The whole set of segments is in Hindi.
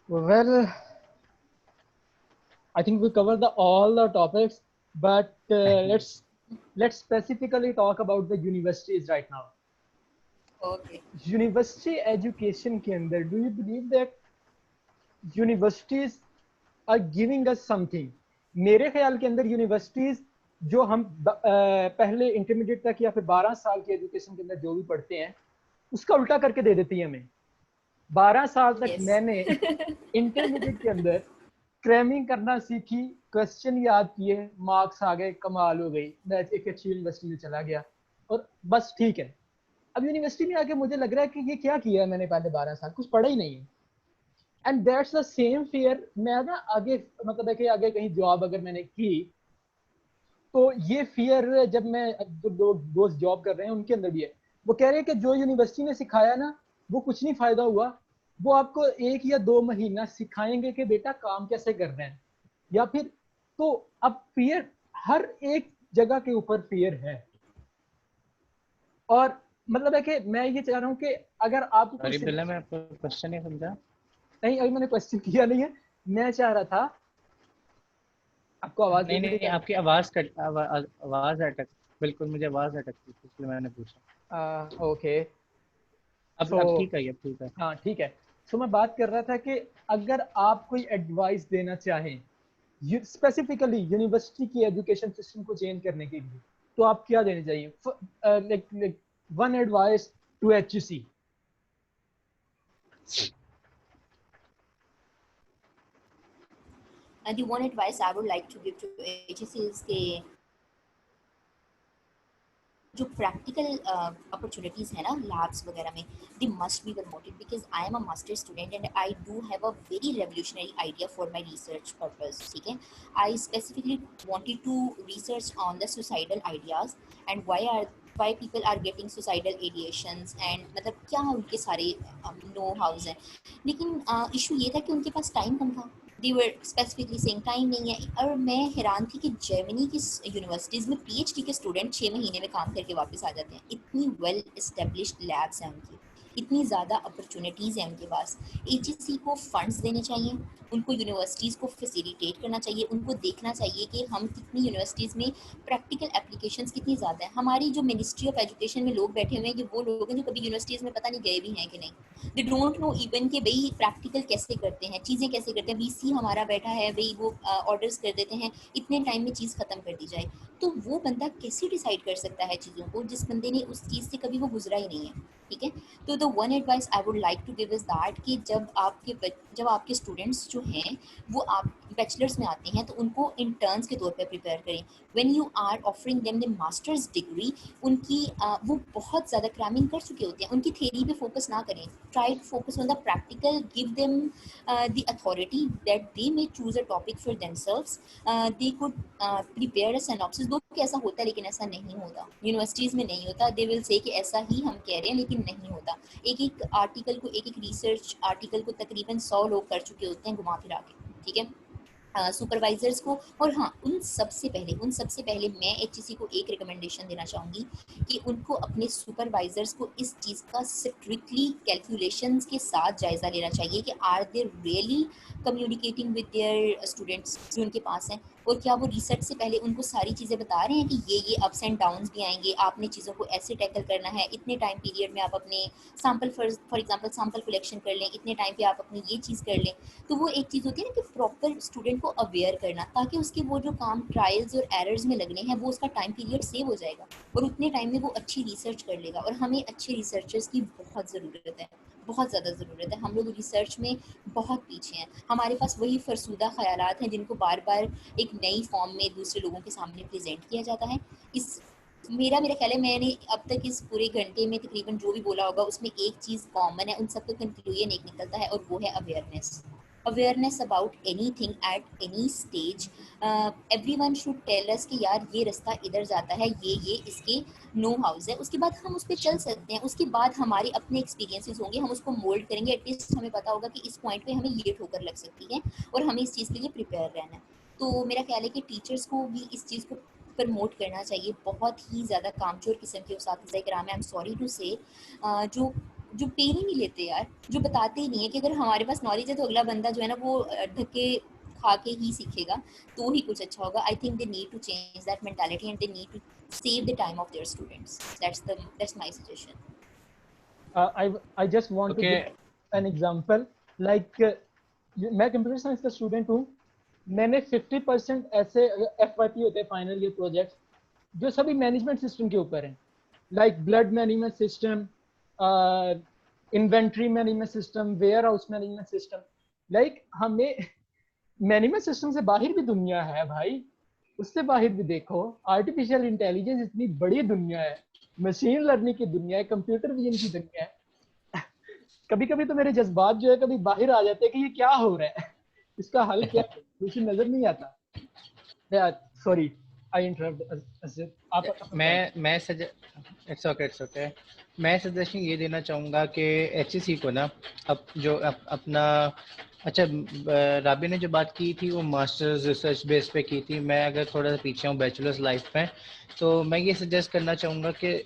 Well, I think we covered all the topics, but let's specifically talk about the universities right now. Okay. University education के अंदर do you believe that universities are giving us something? मेरे ख्याल के अंदर यूनिवर्सिटीज जो हम पहले इंटरमीडिएट तक या फिर 12 साल की एजुकेशन के अंदर जो भी पढ़ते हैं उसका उल्टा करके दे देती है हमें। 12 साल तक Yes. मैंने इंटरमीडिएट के अंदर क्रैमिंग करना सीखी, क्वेश्चन याद किए, मार्क्स आ गए, कमाल हो गई, मैं एक अच्छी यूनिवर्सिटी में चला गया और बस ठीक है। अब यूनिवर्सिटी में आके मुझे लग रहा है कि ये क्या किया है मैंने पहले 12 साल, कुछ पढ़ा ही नहीं है। And that's the same fear. मैं ना आगे मतलब है कि आगे कहीं जॉब अगर मैंने की तो ये फियर जब मैं जो दोस्त जॉब कर रहे हैं उनके अंदर भी है। वो कह रहे हैं कि जो यूनिवर्सिटी ने सिखाया ना वो कुछ नहीं फायदा हुआ, वो आपको 1 या 2 महीना सिखाएंगे कि बेटा काम कैसे करना है या फिर। तो अब फियर हर एक जगह के ऊपर फियर है। और मतलब है कि मैं ये चाह रहा हूँ कि अगर आपको सॉरी बिल्ला, मैं आपका क्वेश्चन नहीं समझा। नहीं, अभी मैंने क्वेश्चन किया नहीं है। मैं चाह रहा था आपको आवाज नहीं नहीं, आपकी आवाज आवाज अटक, बिल्कुल मुझे आवाज अटकती थी इसलिए मैंने पूछा। ओके। अब ठीक है, अब ठीक है। हाँ ठीक है। सो मैं बात कर रहा था कि अगर आप कोई एडवाइस देना चाहें स्पेसिफिकली यूनिवर्सिटी की एजुकेशन सिस्टम को चेंज करने के लिए तो आप क्या देना चाहिए? Like one advice to HEC. And the one advice I would like to give to HSC is कि जो प्रैक्टिकल अपॉर्चुनिटीज़ है ना लैब्स वगैरह में, they must be promoted because I am a master student and I do have a very revolutionary idea for my research purpose. ठीक है, I specifically wanted to research on the suicidal ideas and why people are getting suicidal ideations and मतलब क्या उनके सारे नो हाउस हैं। लेकिन इशू ये था कि उनके पास टाइम कम था। दे वर स्पेसिफिकली सेइंग टाइम नहीं है। और मैं हैरान थी कि जर्मनी की यूनिवर्सिटीज़ में पीएचडी के स्टूडेंट 6 महीने में काम करके वापस आ जाते हैं। इतनी वेल इस्टेब्लिश्ड लैब्स हैं उनकी, इतनी ज़्यादा अपॉर्चुनिटीज़ हैं उनके पास। एचईसी को फंड्स देने चाहिए, उनको यूनिवर्सिटीज़ को फैसिलिटेट करना चाहिए, उनको देखना चाहिए कि हम कितनी यूनिवर्सिटीज़ में प्रैक्टिकल एप्लीकेशंस कितनी ज़्यादा हैं। हमारी जो मिनिस्ट्री ऑफ एजुकेशन में लोग बैठे हुए हैं, ये वो लोग हैं जो कभी यूनिवर्सिटीज़ में पता नहीं गए भी हैं कि नहीं। दे डोंट नो इवन कि भाई प्रैक्टिकल कैसे करते हैं, चीज़ें कैसे करते हैं। वीसी हमारा बैठा है भाई, वो ऑर्डर्स कर देते हैं, इतने टाइम में चीज़ ख़त्म कर दी जाए। तो वो बंदा कैसे डिसाइड कर सकता है चीज़ों को जिस बंदे ने उस चीज़ से कभी वो गुजरा ही नहीं है। ठीक है, तो the one advice I would like to give is that कि जब आपके स्टूडेंट्स जो हैं वो आप बैचलर्स में आते हैं तो उनको इंटर्न्स के तौर पे प्रिपेयर करें। When you are offering them the master's degree, उनकी वो बहुत ज़्यादा क्रैमिंग कर चुके होते हैं, उनकी थ्योरी पे फोकस ना करें। Try to focus on the practical, give them the authority that they may choose a topic for themselves. They could prepare a synopsis. Though कि ऐसा होता है लेकिन ऐसा नहीं होता, यूनिवर्सिटीज़ में नहीं होता। दे विल से कि ऐसा ही हम कह रहे हैं लेकिन नहीं होता। एक एक आर्टिकल को, एक एक रिसर्च आर्टिकल को तकरीबन 100 लोग कर चुके होते हैं घुमा फिरा के। ठीक है, सुपरवाइजर्स को। और हाँ, उन सबसे पहले मैं एचईसी को एक रिकमेंडेशन देना चाहूँगी कि उनको अपने सुपरवाइजर्स को इस चीज़ का स्ट्रिक्टली कैलकुलेशंस के साथ जायज़ा लेना चाहिए कि are they really communicating with their students जो उनके पास हैं, और क्या वो रिसर्च से पहले उनको सारी चीज़ें बता रहे हैं कि ये अप्स एंड डाउन्स भी आएंगे, आपने चीज़ों को ऐसे टैकल करना है, इतने टाइम पीरियड में आप अपने sample for example sample collection कर लें, इतने टाइम पे आप अपनी ये चीज़ कर लें। तो वो एक चीज़ होती है ना कि प्रॉपर स्टूडेंट को अवेयर करना, ताकि उसके वो जो काम ट्रायल्स और एरर्स में लगने हैं वो उसका टाइम पीरियड सेव हो जाएगा और उतने टाइम में वो अच्छी रिसर्च कर लेगा। और हमें अच्छे रिसर्चर्स की बहुत ज़रूरत है, बहुत ज़्यादा ज़रूरत है। हम लोग रिसर्च में बहुत पीछे हैं, हमारे पास वही फरसूदा ख्यालात हैं जिनको बार बार एक नई फॉर्म में दूसरे लोगों के सामने प्रेजेंट किया जाता है। इस मेरा ख्याल है मैंने अब तक इस पूरे घंटे में तकरीबन जो भी बोला होगा उसमें एक चीज़ कॉमन है, उन सबका कंक्लूजन एक निकलता है और वो है awareness about anything at any stage. Everyone should tell us कि यार ये रास्ता इधर जाता है, ये इसके नो हाउस है। उसके बाद हम उस पर चल सकते हैं, उसके बाद हमारे अपने एक्सपीरियंसेस होंगे, हम उसको मोल्ड करेंगे। एटलीस्ट हमें पता होगा कि इस पॉइंट पे हमें ये ठोकर लग सकती है और हमें इस चीज़ के लिए प्रिपेयर रहना है। तो मेरा ख्याल है कि टीचर्स को भी इस चीज़ को प्रमोट करना चाहिए। बहुत ही ज़्यादा कामचोर किस्म के उस्ताद-ए-किराम हैं, आई एम सॉरी टू से, जो जो पेन ही नहीं लेते यार, जो बताते ही नहीं है कि अगर हमारे पास नॉलेज है तो अगला बंदा जो है ना वो धक्के खा के ही सीखेगा तो ही कुछ अच्छा होगा। I think they need to change that mentality and they need to save the time of their students. That's my suggestion. I just want to okay give an example. Like मैं कंप्यूटर साइंस का स्टूडेंट हूँ, मैंने 50% ऐसे FYP होते हैं फाइनल ईयर प्रोजेक्ट जो सभी मैनेजमेंट सिस्टम के ऊपर हैं, like blood management system, inventory management system, warehouse management system. Like हमें मैनेजमेंट सिस्टम से बाहर भी दुनिया है भाई, उससे बाहर भी देखो। आर्टिफिशियल इंटेलिजेंस इतनी बड़ी दुनिया है, मशीन लर्निंग की दुनिया है, कंप्यूटर विजन की दुनिया है। कभी कभी तो मेरे जज्बात जो है कभी बाहर आ जाते हैं कि ये क्या हो रहा है, इसका हल क्या है, मुझे नजर नहीं आता। Sorry I interrupt. आप मैं इट्स ओके। मैं सजेशन ये देना चाहूँगा कि एचईसी को ना अब जो अपना अच्छा राबी ने जो बात की थी वो मास्टर्स रिसर्च बेस पे की थी। मैं अगर थोड़ा सा पीछे हूँ बैचलर्स लाइफ में, तो मैं ये सजेस्ट करना चाहूँगा कि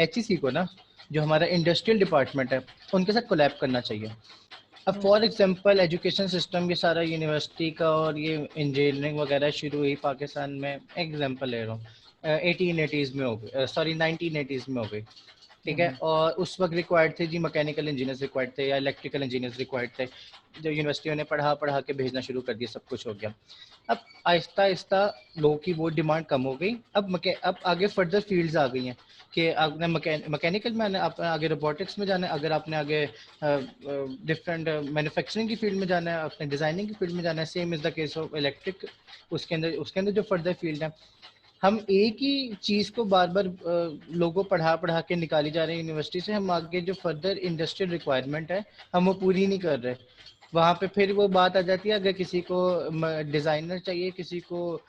एचईसी को ना जो हमारा इंडस्ट्रियल डिपार्टमेंट है उनके साथ कोलैब करना चाहिए। अब फॉर एग्जांपल एजुकेशन सिस्टम ये सारा यूनिवर्सिटी का और ये इंजीनियरिंग वगैरह शुरू हुई पाकिस्तान में, एग्जांपल ले रहा हूँ 1880s में हो गई, सॉरी 1980s में हो गई, ठीक है। और उस वक्त रिक्वायर्ड थे जी मैकेनिकल इंजीनियर्स रिक्वायर्ड थे या इलेक्ट्रिकल इंजीनियर्स रिक्वायर्ड थे, जो यूनिवर्सिटियों ने पढ़ा के भेजना शुरू कर दिया, सब कुछ हो गया। अब आहिस्ता आहिस्ता लोगों की वो डिमांड कम हो गई। अब आगे फर्दर फील्ड्स आ गई हैं कि आपने मैकेनिकल में आना, आपने आगे रोबोटिक्स में जाना है, अगर आपने आगे डिफरेंट मैन्युफैक्चरिंग की फील्ड में जाना है, अपने डिज़ाइनिंग की फील्ड में जाना है, same is the case of electric. उसके अंदर जो फर्दर फील्ड है, हम एक ही चीज़ को बार बार लोगों पढ़ा के निकाली जा रहे हैं यूनिवर्सिटी से, हम आगे जो फर्दर इंडस्ट्रियल रिक्वायरमेंट है हम वो पूरी नहीं कर रहे। वहाँ पे फिर वो बात आ जाती है, अगर किसी को डिज़ाइनर चाहिए, किसी को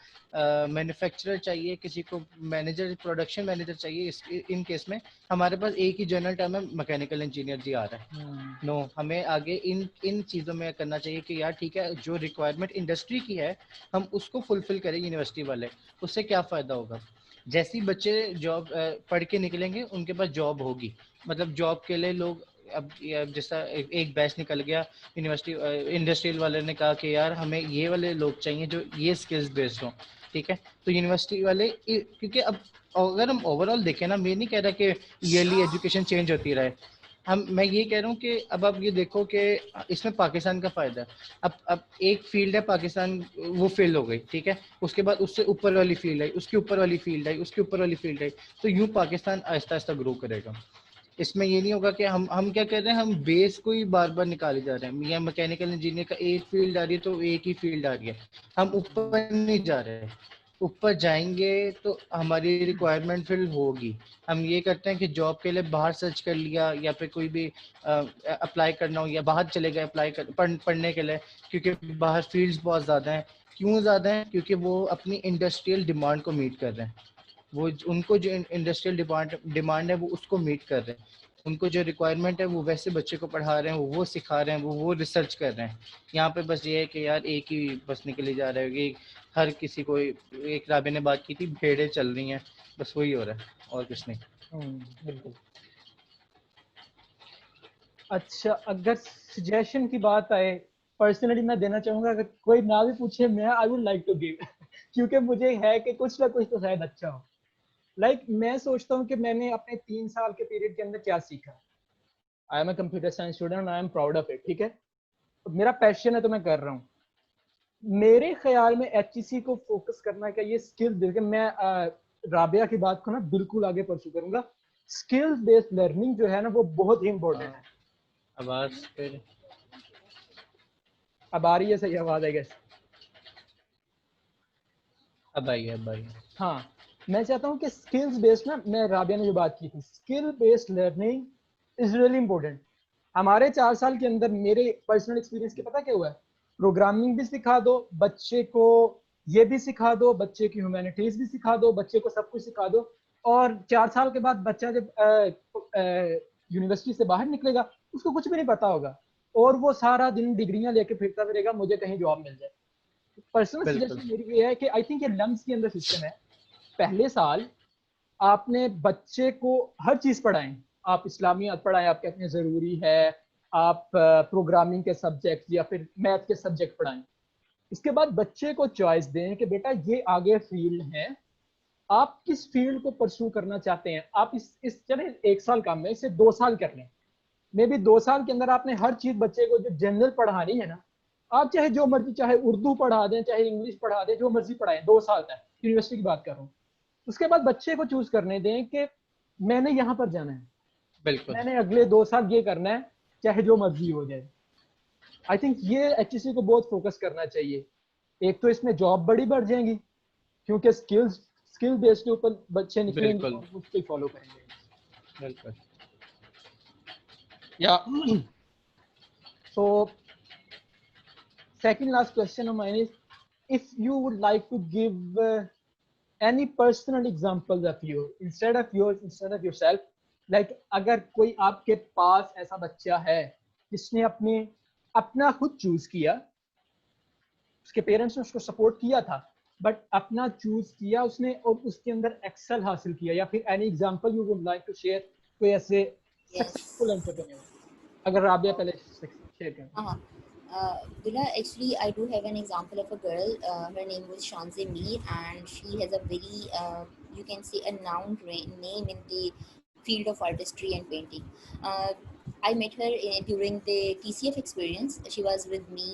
मैन्युफैक्चरर चाहिए, किसी को मैनेजर प्रोडक्शन मैनेजर चाहिए, इन केस में हमारे पास एक ही जनरल टर्म है, मैकेनिकल इंजीनियर जी आ रहा है। नो, हमें आगे इन चीज़ों में करना चाहिए कि यार ठीक है, जो रिक्वायरमेंट इंडस्ट्री की है हम उसको फुलफिल करें यूनिवर्सिटी वाले। उससे क्या फ़ायदा होगा, जैसे ही बच्चे जॉब पढ़ के निकलेंगे उनके पास जॉब होगी, मतलब जॉब के लिए लोग अब जैसा एक बैच निकल गया यूनिवर्सिटी इंडस्ट्रियल वाले ने कहा कि यार हमें ये वाले लोग चाहिए जो ये स्किल्स बेस्ड हों, ठीक है। तो यूनिवर्सिटी वाले क्योंकि अब अगर हम ओवरऑल देखें ना, मैं नहीं कह रहा कि ईयरली एजुकेशन चेंज होती रहे, मैं ये कह रहा हूँ कि अब आप ये देखो कि इसमें पाकिस्तान का फ़ायदा है। अब एक फील्ड है पाकिस्तान, वो फेल हो गई, ठीक है, उसके बाद उससे ऊपर वाली फील्ड आई, उसके ऊपर वाली फील्ड आई, उसके ऊपर वाली फील्ड आई, तो यूँ पाकिस्तान आहिस्ता आहिस्ता ग्रो करेगा। इसमें ये नहीं होगा कि हम क्या कर रहे हैं, हम बेस को ही बार बार निकाले जा रहे हैं, या मैकेनिकल इंजीनियर का एक फील्ड आ रही है तो एक ही फील्ड आ रही है, हम ऊपर नहीं जा रहे हैं। ऊपर जाएंगे तो हमारी रिक्वायरमेंट फिल होगी। हम ये करते हैं कि जॉब के लिए बाहर सर्च कर लिया, या फिर कोई भी अप्लाई करना हो या बाहर चले गए पढ़ने के लिए, क्योंकि बाहर फील्ड्स बहुत ज़्यादा हैं। क्यों ज़्यादा हैं? क्योंकि वो अपनी इंडस्ट्रियल डिमांड को मीट कर रहे हैं, वो उनको जो इंडस्ट्रियल डिमांड है वो उसको मीट कर रहे हैं, उनको जो रिक्वायरमेंट है वो वैसे बच्चे को पढ़ा रहे हैं, वो सिखा रहे हैं, वो रिसर्च कर रहे हैं। यहाँ पे बस ये है कि यार एक ही बस निकली जा रहा है कि हर किसी को, एक राबे ने बात की थी, भेड़ें चल रही हैं, बस वही हो रहा है और कुछ नहीं। बिल्कुल। अच्छा, अगर सजेशन की बात आए, पर्सनली मैं देना चाहूंगा, अगर कोई ना भी पूछे मैं I would like to give क्योंकि मुझे है कि कुछ ना कुछ तो शायद अच्छा हो। लाइक मैं सोचता हूँ कि मैंने अपने 3 साल के पीरियड के अंदर क्या सीखा। I am a computer science student, I am proud of it, ठीक है। मेरा पैशन है तो मैं कर रहा हूँ। मेरे ख्याल में एचईसी को फोकस करना का ये स्किल देखिए, मैं राबिया की बात को ना बिल्कुल आगे परसू करूंगा। स्किल बेस्ड लर्निंग जो है ना वो बहुत ही इंपॉर्टेंट है। आवाज फिर अब आ रही है सही आवाज है गैस? अब आई। हाँ, मैं चाहता हूँ कि स्किल्स बेस्ड ना, मैं राबिया ने जो बात की थी, skill based learning is really important. हमारे 4 साल के अंदर मेरे पर्सनल एक्सपीरियंस के पता क्या हुआ है, प्रोग्रामिंग भी सिखा दो बच्चे को, ये भी सिखा दो बच्चे की, ह्यूमैनिटीज भी सिखा दो बच्चे को, सब कुछ सिखा दो, और 4 साल के बाद बच्चा जब यूनिवर्सिटी से बाहर निकलेगा उसको कुछ भी नहीं पता होगा, और वो सारा दिन डिग्रियां लेके फिरता फिरेगा मुझे कहीं जॉब मिल जाए। पर्सनल बिल्कुल सजेशन मेरी ये है कि आई थिंक ये लम्स के अंदर सिस्टम है। पहले साल आपने बच्चे को हर चीज पढ़ाएं, आप इस्लामियात पढ़ाएं, आपके अपने ज़रूरी है, आप प्रोग्रामिंग के सब्जेक्ट या फिर मैथ के सब्जेक्ट पढ़ाएं। इसके बाद बच्चे को चॉइस दें कि बेटा ये आगे फील्ड है, आप किस फील्ड को परस्यू करना चाहते हैं। आप इस चले 1 साल काम में, इसे 2 साल कर लें। मे भी 2 साल के अंदर आपने हर चीज बच्चे को जो जनरल पढ़ानी है ना, आप चाहे जो मर्जी, चाहे उर्दू पढ़ा दें, चाहे इंग्लिश पढ़ा दें, जो मर्जी पढ़ाएं, 2 साल तक, यूनिवर्सिटी की बात कर रहा हूँ। उसके बाद बच्चे को चूज करने दें कि मैंने यहाँ पर जाना है, बिल्कुल मैंने अगले 2 साल ये करना है, चाहे जो मर्जी हो जाए। आई थिंक ये एचईसी को बहुत फोकस करना चाहिए। एक तो इसमें जॉब बड़ी बढ़ जाएंगी, क्योंकि स्किल बेस के ऊपर बच्चे निकलेंगे बिल्कुल और उस पर फॉलो करेंगे। बिल्कुल। या so second last question of mine is, if you would like to give any personal examples of you instead of yourself, like अगर कोई आपके पास ऐसा बच्चा है जिसने अपना खुद चूज किया, उसके पेरेंट्स ने उसको सपोर्ट किया था, बट अपना चूज किया उसने और उसके अंदर एक्सेल हासिल किया, या फिर any example you would like to share, कोई ऐसे सक्सेसफुल Yes. एंटरप्रेन्योर, अगर राबिया पहले शेयर करें। Uh-huh. Dula, actually, I do have an example of a girl. Her name was Shanze Mir, and she has a very, you can say, a name in the field of artistry and painting. Uh, I met her during the TCF experience. She was with me.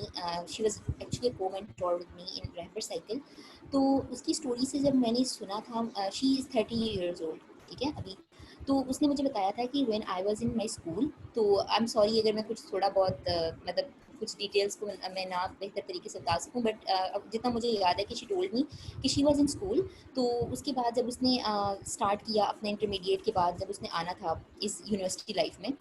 She was actually a co-mentor with me in Rahbar Cycle. तो उसकी स्टोरी से जब मैंने सुना था, शी इज़ 30 years old, ठीक है अभी। तो उसने मुझे बताया था कि when I was in my school, तो आई एम सॉरी अगर मैं कुछ थोड़ा बहुत मतलब कुछ डिटेल्स को मैं ना बेहतर तरीके से बता सकूं, बट जितना मुझे याद है कि शी टोल्ड मी कि शी वाज इन स्कूल। तो उसके बाद जब उसने स्टार्ट किया अपने इंटरमीडिएट के बाद, जब उसने आना था इस यूनिवर्सिटी लाइफ में,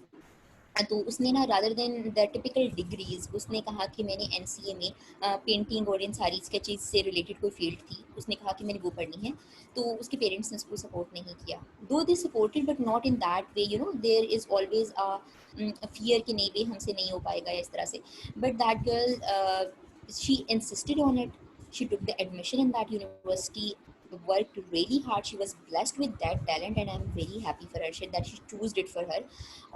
तो उसने ना rather than the typical degrees, उसने कहा कि मैंने एनसीए में पेंटिंग और इन सारी स्केचेस से रिलेटेड कोई फील्ड थी, उसने कहा कि मैंने वो पढ़नी है। तो उसके पेरेंट्स ने उसको सपोर्ट नहीं किया, though they supported but not in that way, you know there is always a fear कि नहीं भाई हमसे नहीं हो पाएगा या इस तरह से। But that girl she insisted on it, she took the admission in that university, worked really hard, she was blessed with that talent and I'm very happy for her that she chose it for her।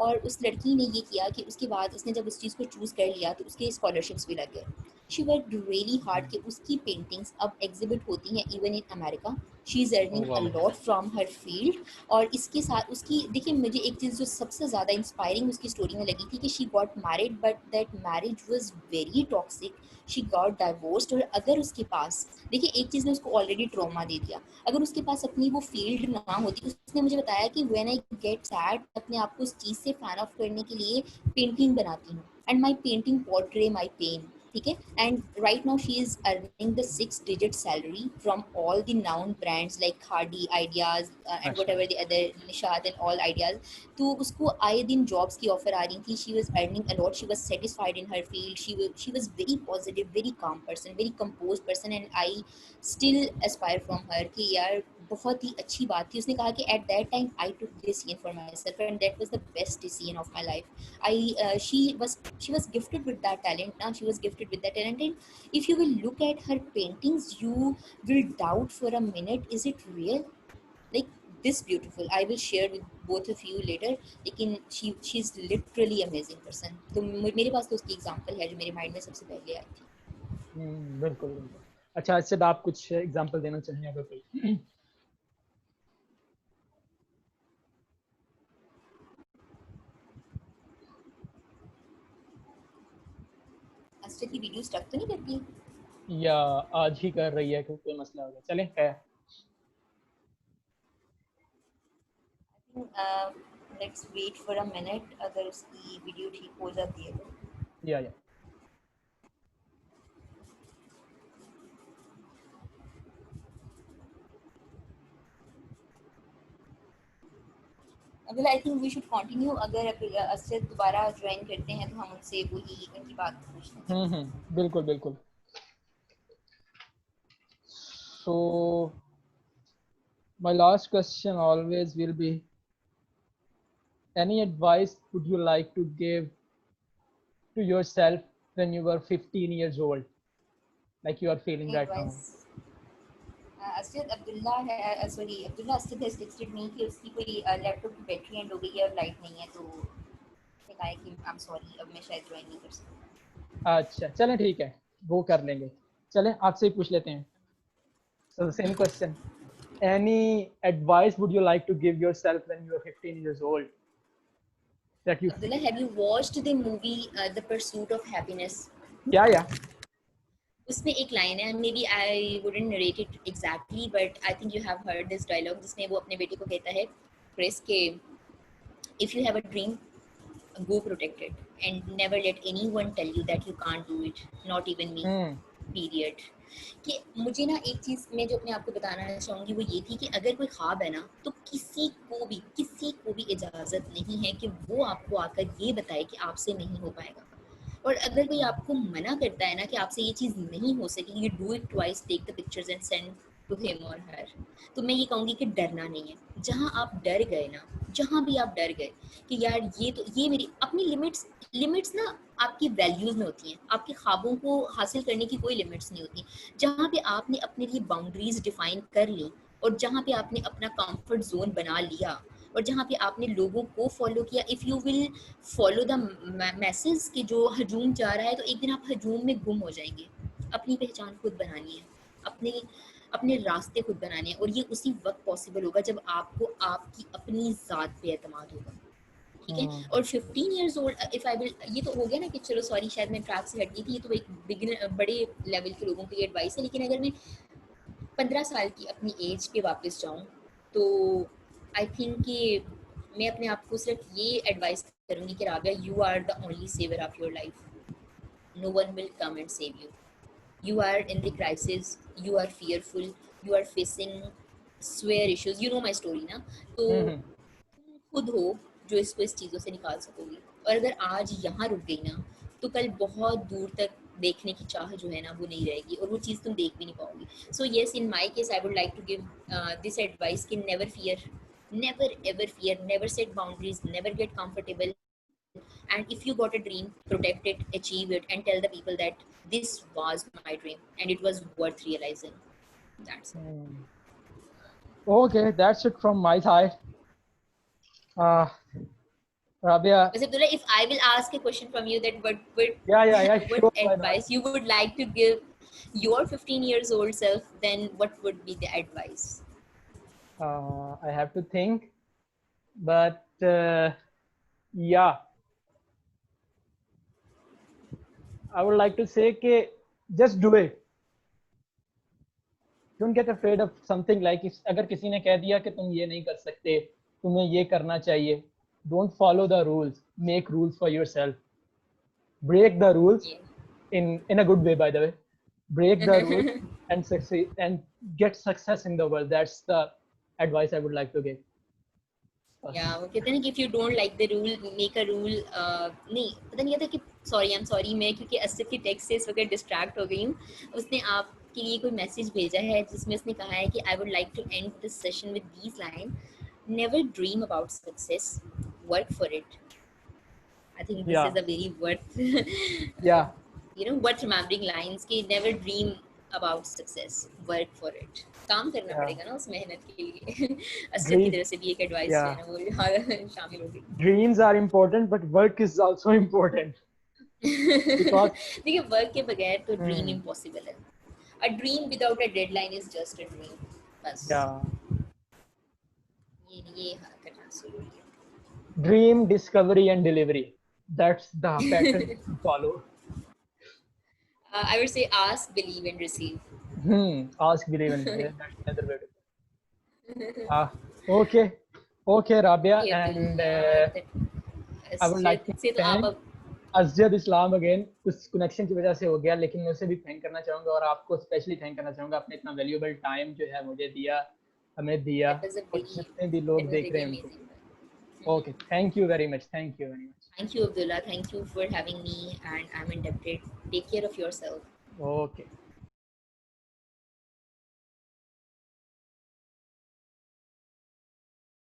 और उस लड़की ने ये किया कि उसके बाद उसने जब उस चीज़ को चूज़ कर लिया तो उसके स्कॉलरशिप्स भी लग गए। शी वर्क रियली हार्ड कि उसकी पेंटिंग्स अब एग्जिबिट होती हैं even in America. She is earning अ वाह लॉट फ्रॉम हर फील्ड। और इसके साथ उसकी, देखिए मुझे एक चीज़ जो सबसे ज़्यादा इंस्पायरिंग उसकी स्टोरी में लगी थी कि she got married but that marriage was very toxic, she got divorced. और अगर उसके पास, देखिए एक चीज़ ने उसको ऑलरेडी ट्रॉमा दे दिया, अगर उसके पास अपनी वो फील्ड ना होती, उसने मुझे बताया कि व्हेन आई गेट सैड अपने आप को उस चीज़ से फैन ऑफ करने के लिए पेंटिंग बनाती हूँ, and my painting portray my pain, ठीक है। And right now she is earning the 6 digit salary from all the known brands like Khaadi, Ideas and whatever the other Nishat and all Ideas. तो उसको आए दिन जॉब्स की ऑफर आ रही थी, she was earning a lot, she was satisfied in her field, she was very positive, very calm person, very compose person, and I still aspire from her कि यार बहुत ही अच्छी बात थी। उसने कहा कि at that time I took decision for my self and that was the best decision of my life. I she was gifted with that talent, now she was gifted with that talent, and if you will look at her paintings you will doubt for a minute, is it real? Like this beautiful, I will share with both of you later, लेकिन she is literally amazing person। तो मेरे पास तो उसकी एग्जांपल है जो मेरे माइंड में सबसे पहले आई थी। बिल्कुल बिल्कुल। अच्छा, अर्शद आप कुछ एग्जांपल देना चाहें अगर कोई? अस्टर की वीडियो स्टक तो नहीं करती? या आज ही कर रही है, कोई मसला होगा, चलें है। Let's wait for a minute, अगर उसकी वीडियो ठीक हो जाती है तो। या मतलब I think we should continue, अगर अस्टर दोबारा ज्वाइन करते हैं तो हम उनसे वही उनकी बात पूछते हैं। बिल्कुल बिल्कुल। So my last question always will be, any advice would you like to give to yourself when you were 15 years old, like you are feeling Any right now? advice? Asjad Abdullah है, sorry Abdullah Asjad has texted me कि उसकी कोई लैपटॉप की बैटरी एंड हो गई है और लाइट नहीं है, तो उसने कहा है कि I'm sorry अब मैं शायद ज्वाइन नहीं कर सकती। अच्छा चलें ठीक है, वो कर लेंगे। चलें आपसे ही पूछ लेते हैं। So the same question. Any advice would you like to give yourself when you are 15 years old? That you Abdullah, have you watched the movie The Pursuit of Happiness? yeah. उसमें एक लाइन है, maybe I wouldn't narrate it exactly but I think you have heard this dialogue, जिसमें वो अपने बेटे को कहता है क्रिस के if you have a dream go protect it and never let anyone tell you that you can't do it, not even me, period. कि मुझे ना एक चीज़ मैं जो अपने आप को बताना चाहूँगी वो ये थी कि अगर कोई ख्वाब है ना तो किसी को भी इजाज़त नहीं है कि वो आपको आकर ये बताए कि आपसे नहीं हो पाएगा। और अगर कोई आपको मना करता है ना कि आपसे ये चीज़ नहीं हो सकेगी, you do it twice, take the pictures and send to him और हर, तो मैं ये कहूँगी कि डरना नहीं है। जहाँ आप डर गए ना, जहाँ भी आप डर गए कि यार ये मेरी अपनी लिमिट्स ना आपकी वैल्यूज़ में होती हैं, आपके ख्वाबों को हासिल करने की कोई लिमिट्स नहीं होती। जहाँ पे आपने अपने लिए बाउंड्रीज डिफाइन कर ली और जहाँ पे आपने अपना कंफर्ट जोन बना लिया और जहाँ पे आपने लोगों को फॉलो किया, if you will follow the message कि जो हजूम जा रहा है तो एक दिन आप हजूम में गुम हो जाएंगे। अपनी पहचान खुद बनानी है, अपने अपने रास्ते खुद बनाने हैं, और ये उसी वक्त पॉसिबल होगा जब आपको आपकी अपनी ज़ात पे एतमाद होगा, ठीक है। और 15 years old if I will, ये तो हो गया ना कि चलो सॉरी शायद मैं ट्रैक से हट गई थी, ये तो एक बिगिनर बड़े लेवल के लोगों के लिए एडवाइस है, लेकिन अगर मैं 15 साल की अपनी एज पे वापस जाऊँ तो आई थिंक कि मैं अपने आप को सिर्फ ये एडवाइस करूँगी कि Rabia, you are the only saviour of your life, no one will come and save you. You are in the crisis, you are fearful, you are facing severe issues, you know my story ना, तो तुम खुद हो जो इसको इस चीज़ों से निकाल सकोगी। और अगर आज यहाँ रुक गई ना तो कल बहुत दूर तक देखने की चाह जो है ना वो नहीं रहेगी और वो चीज़ तुम देख भी नहीं पाओगी। So yes, in my case I would like to give this advice कि never fear, never ever fear, never set boundaries, never get comfortable, and if you got a dream, protect it, achieve it, and tell the people that this was my dream and it was worth realizing. That's it. Okay, that's it from my side. Rabia, Abdullah, if I will ask a question from you, that yeah, what sure, advice you would like to give your 15 years old self, then what would be the advice? I have to think, but yeah, I would like to say कि just do it. Don't get afraid of something like अगर किसी ने कह दिया कि तुम ये नहीं कर सकते, तुम्हें ये करना चाहिए, don't follow the rules, make rules for yourself. Break the rules in a good way, by the way. Break the rules and succeed and get success in the world. That's the advice I would like to give. Yeah, वो कहते हैं कि if you don't like the rule, make a rule. नहीं पता नहीं कहता कि I'm sorry मैं क्योंकि असफ की टेक्स्ट से इस वक्त डिस्ट्रैक्ट हो गई हूँ। उसने आपके लिए कोई मैसेज भेजा है जिसमें उसने कहा है कि I would like to end this session with these lines. Never dream about success, work for it. I think this is a very worth worth remembering lines कि never dream about success, work for it. काम करना पड़ेगा ना उस मेहनत के लिए। असद की तरफ से भी एक एडवाइस जो है ना वो शामिल होगी। Dreams are important, but work is also important. देखिए वर्क के बगैर तो ड्रीम इम्पॉसिबल है। A dream without a deadline is just a dream. बस। ये करना जरूरी है। Dream, discovery, and delivery. That's the pattern to follow. I would say ask, believe, and receive. Ask, believe, and receive. That's another way to. Okay, Rabia, and I would like to thank Asjad Islam again. कुछ कनेक्शन की वजह से हो गया, लेकिन मैं उसे भी थैंक करना चाहूँगा और आपको स्पेशली थैंक करना चाहूँगा, आपने इतना वैल्यूएबल टाइम जो है मुझे दिया, हमें दिया, और जितने भी लोग देख रहे हैं उनको। Okay, thank you very much. Thank you very much. Thank you, Abdullah. Thank you for having me, and I'm indebted. Take care of yourself. Okay.